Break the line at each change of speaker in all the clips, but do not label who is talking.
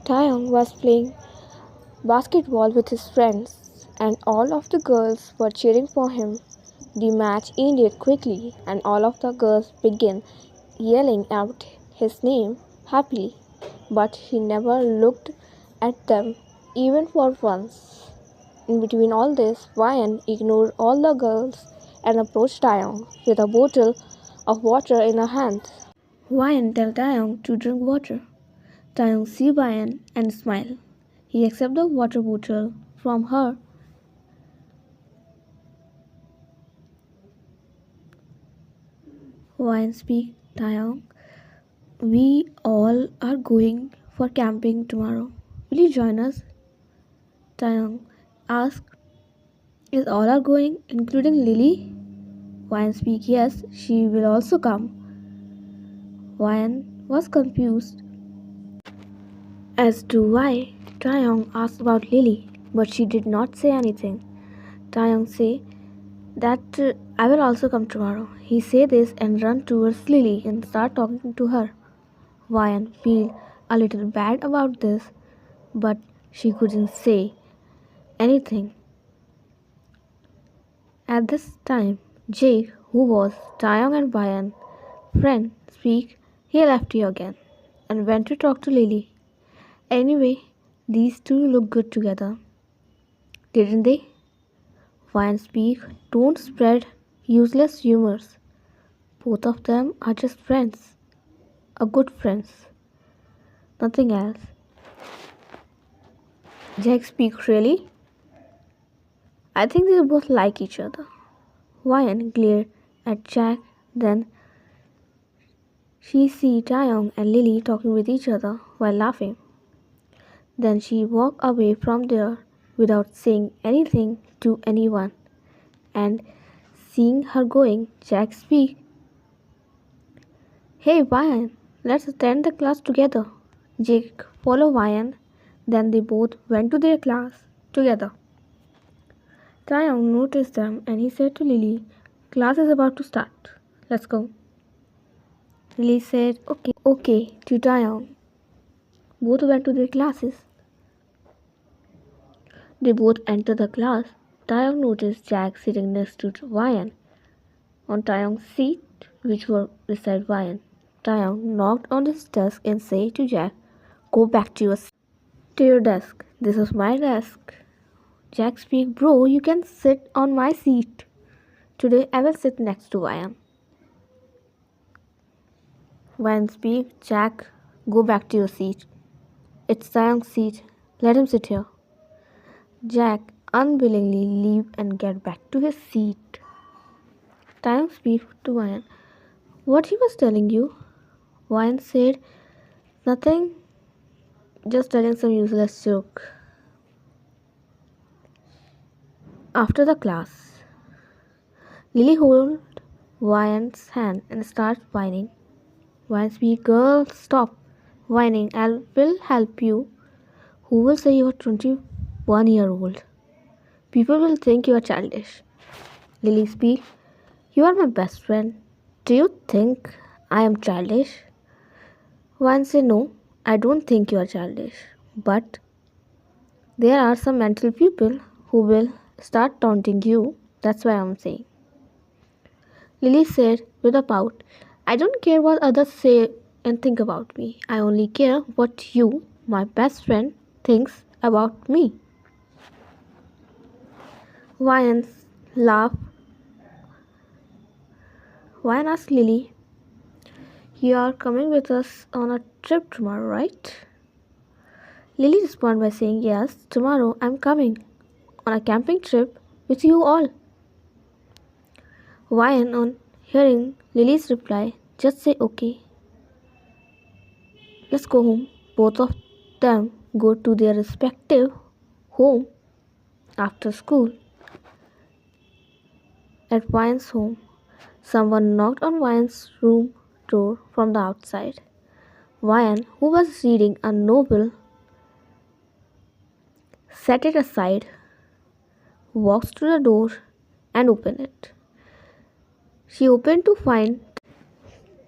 Taeyong was playing basketball with his friends, and all of the girls were cheering for him. The match ended quickly, and all of the girls began yelling out his name happily, but he never looked at them even for once. In between all this, Ryan ignored all the girls and approached Taeyong with a bottle of water in her hand. Ryan tells Taeyong to drink water. Taeyong sees Ryan and smiles. He accepts the water bottle from her. Ryan speaks, Taeyong, we all are going for camping tomorrow. Will you join us? Taeyong asks, is all are going, including Lily? Ryan speaks, yes, she will also come. Ryan was confused as to why Taeyong asked about Lily, but she did not say anything. Taeyong said that I will also come tomorrow. He said this and ran towards Lily and start talking to her. Ryan feel a little bad about this, but she couldn't say anything. At this time, Jake, who was Taeyong and Ryan's friend, speak. He left you again and went to talk to Lily. Anyway, these two look good together, didn't they? Ryan speak. Don't spread useless rumors. Both of them are just friends. A good friends. Nothing else. Jack speak, really? I think they both like each other. Ryan glared at Jack, then she see Taeyong and Lily talking with each other while laughing. Then she walked away from there without saying anything to anyone. And seeing her going, Jack speak. Hey Ryan, let's attend the class together. Jake followed Ryan. Then they both went to their class together. Taeyong noticed them and he said to Lily, class is about to start. Let's go. Lily said, okay to Taeyong. Both went to their classes. They both entered the class. Taeyong noticed Jack sitting next to Ryan on Taeyong's seat, which were beside Ryan. Taeyong knocked on his desk and said to Jack, go back to your desk. This is my desk. Jack speak, bro, you can sit on my seat. Today I will sit next to Ryan. Ryan speak, Jack, go back to your seat. It's Taeyong's seat. Let him sit here. Jack unwillingly leave and get back to his seat. Taeyong speak to Ryan. What he was telling you? Ryan said, nothing, just telling some useless joke. After the class, Lily hold Ryan's hand and start whining. Ryan speak, girl, stop whining. I will help you. Who will say you are 21-year-old? People will think you are childish. Lily speak, you are my best friend. Do you think I am childish? Ryan say, no, I don't think you are childish. But there are some mental people who will start taunting you. That's why I'm saying. Lily said with a pout, I don't care what others say and think about me. I only care what you, my best friend, thinks about me. Ryan laughed. Ryan asked Lily, you are coming with us on a trip tomorrow, right? Lily responded by saying, yes, tomorrow I'm coming on a camping trip with you all. Ryan, on hearing Lily's reply, just say okay. Let's go home. Both of them go to their respective home after school. At Ryan's home, someone knocked on Ryan's room door from the outside. Ryan, who was reading a novel, set it aside, walks to the door and opened it. She opened to find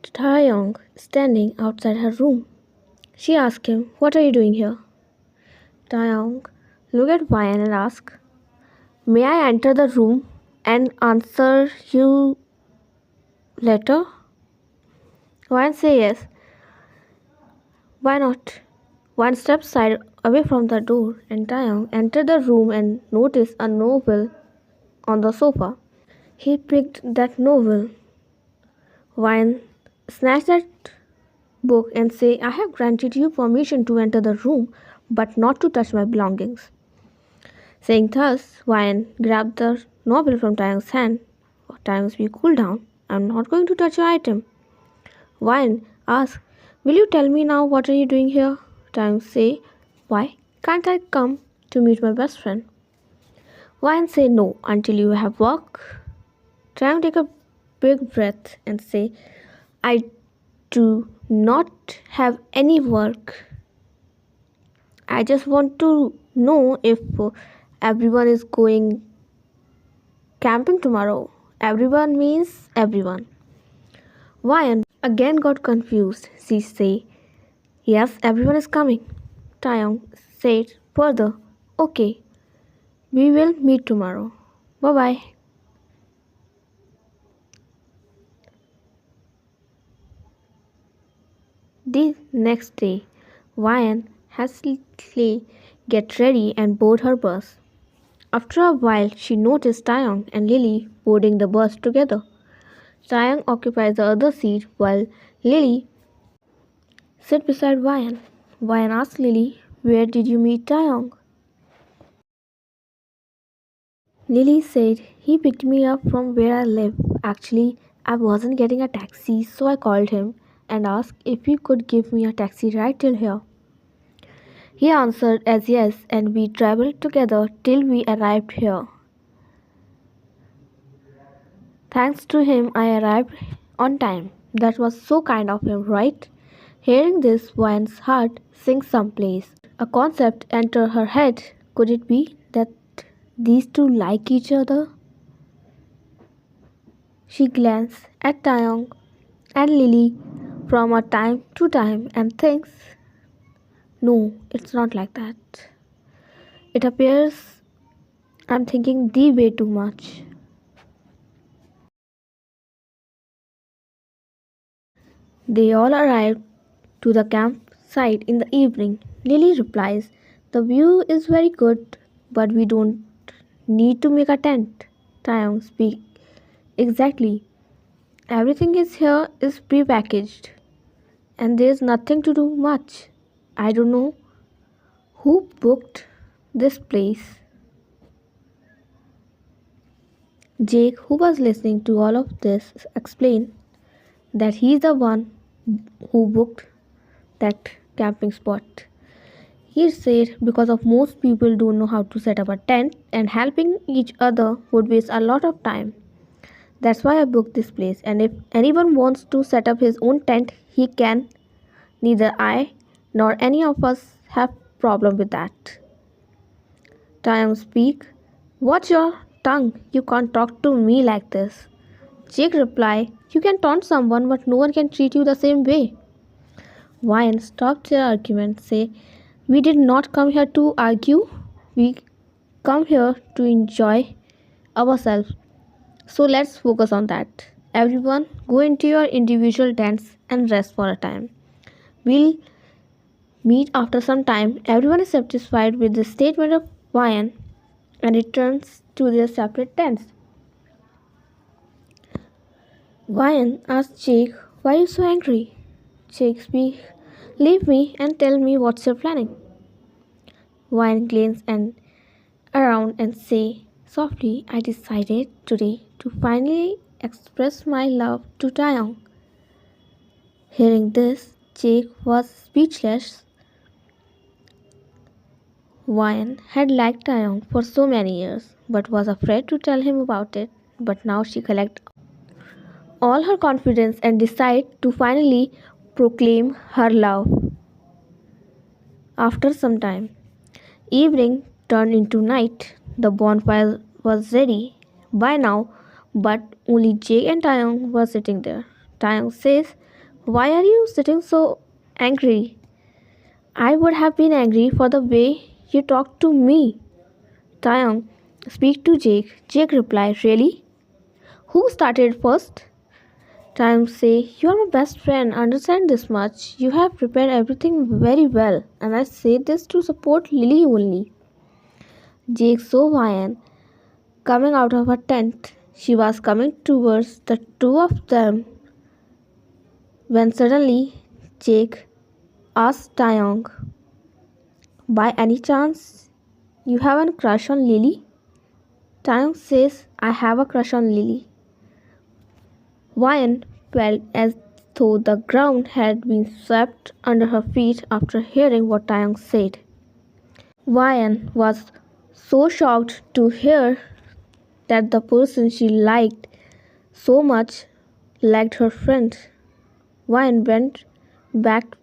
Taeyong standing outside her room. She asked him, what are you doing here? Taeyong look at Wyan and ask, "May I enter the room and answer you later?" Wyan say yes. Why not? One steps side away from the door, and Taeyong entered the room and noticed a novel on the sofa. He picked that novel. Wyan snatched that book and say, "I have granted you permission to enter the room, but not to touch my belongings." Saying thus, Wyan grabbed the novel from Taeyong's hand. "Taeyong, be cool down. I'm not going to touch your item." Wyan asked, "Will you tell me now what are you doing here?" Taeyong say, "Why can't I come to meet my best friend?" Wyan say, "No, until you have work." Taeyong take a big breath and say, "I do not have any work. I just want to know if everyone is going camping tomorrow." Everyone means everyone. Wyan again got confused. She say, "Yes, everyone is coming." Taeyong said further, "Okay, we will meet tomorrow. Bye bye." The next day, Wyan hastily get ready and board her bus. After a while, she noticed Taeyong and Lily boarding the bus together. Taeyong occupies the other seat while Lily sits beside Wyan. Wyan asks Lily, "Where did you meet Taeyong?" Lily said, "He picked me up from where I live. Actually, I wasn't getting a taxi, so I called him and asked if he could give me a taxi ride till here. He answered as yes, and we traveled together till we arrived here. Thanks to him, I arrived on time. That was so kind of him, right?" Hearing this, Vian's heart sinks someplace. A concept entered her head. Could it be that these two like each other? She glanced at Taeyong and Lily from a time to time and thinks, "No, it's not like that. It appears I'm thinking the way too much." They all arrive to the campsite in the evening. Lily replies, "The view is very good, but we don't need to make a tent." Taeyong speaks, "Exactly. Everything is here is pre-packaged, and there's nothing to do much. I don't know who booked this place." Jake, who was listening to all of this, explained that he's the one who booked that camping spot. He said because of most people don't know how to set up a tent and helping each other would waste a lot of time. That's why I booked this place, and if anyone wants to set up his own tent, he can. Neither I nor any of us have problem with that. Taeyong speak. "Watch your tongue. You can't talk to me like this." Jake reply, "You can taunt someone, but no one can treat you the same way." Wyan stopped their argument, say, "We did not come here to argue. We come here to enjoy ourselves. So let's focus on that. Everyone go into your individual tents and rest for a time. We'll meet after some time." Everyone is satisfied with the statement of Wyan and returns to their separate tents. Wyan asks Jake, "Why are you so angry?" Jake speaks, "Leave me and tell me what's your planning." Wyan glances around and say softly, "I decided today to finally express my love to Taeyong." Hearing this, Jake was speechless. Wyan had liked Taeyong for so many years, but was afraid to tell him about it. But now she collects all her confidence and decides to finally proclaim her love. After some time, evening turned into night. The bonfire was ready by now, but only Jake and Taeyong were sitting there. Taeyong says, "Why are you sitting so angry?" "I would have been angry for the way You talk to me. Taehyung, speak to Jake. Jake replied, really? Who started first? Taehyung say, you are my best friend. Understand this much. You have prepared everything very well, and I say this to support Lily only. Jake saw Ryan coming out of her tent. She was coming towards the two of them when suddenly Jake asked Taehyung, by any chance you have a crush on Lily? Taehyung says, I have a crush on Lily. Ryan felt as though the ground had been swept under her feet after hearing what Taehyung said. Ryan was so shocked to hear that the person she liked so much liked her friend. Ryan went back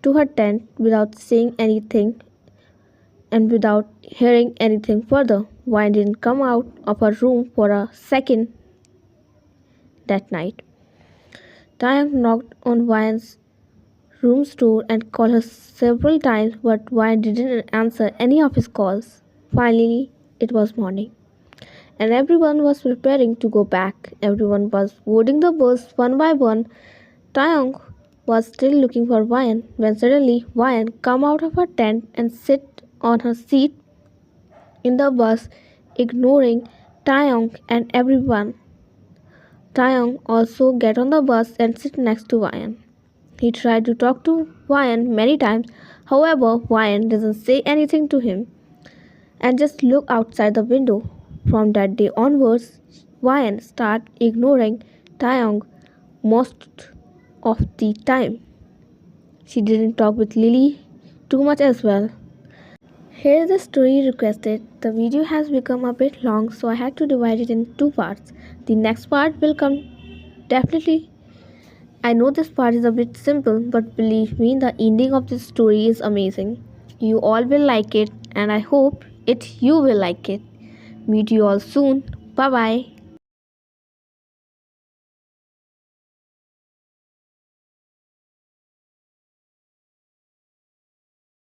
to her tent without saying anything and without hearing anything further. Ryan didn't come out of her room for a second that night. Taehyung knocked on Ryan's room door and called her several times, but Ryan didn't answer any of his calls. Finally, it was morning, and everyone was preparing to go back. Everyone was boarding the bus one by one. Taehyung was still looking for Ryan when suddenly Ryan came out of her tent and sat on her seat in the bus, ignoring Taehyung and everyone. Taehyung also got on the bus and sit next to Ryan. He tried to talk to Ryan many times, however, Ryan doesn't say anything to him and just look outside the window. From that day onwards, Ryan started ignoring Taehyung most of the time. She didn't talk with Lily too much as well. Here is the story requested. The video has become a bit long, so I had to divide it in two parts. The next part will come definitely. I know this part is a bit simple, but believe me, the ending of this story is amazing. You all will like it, and I hope you will like it. Meet you all soon. Bye bye.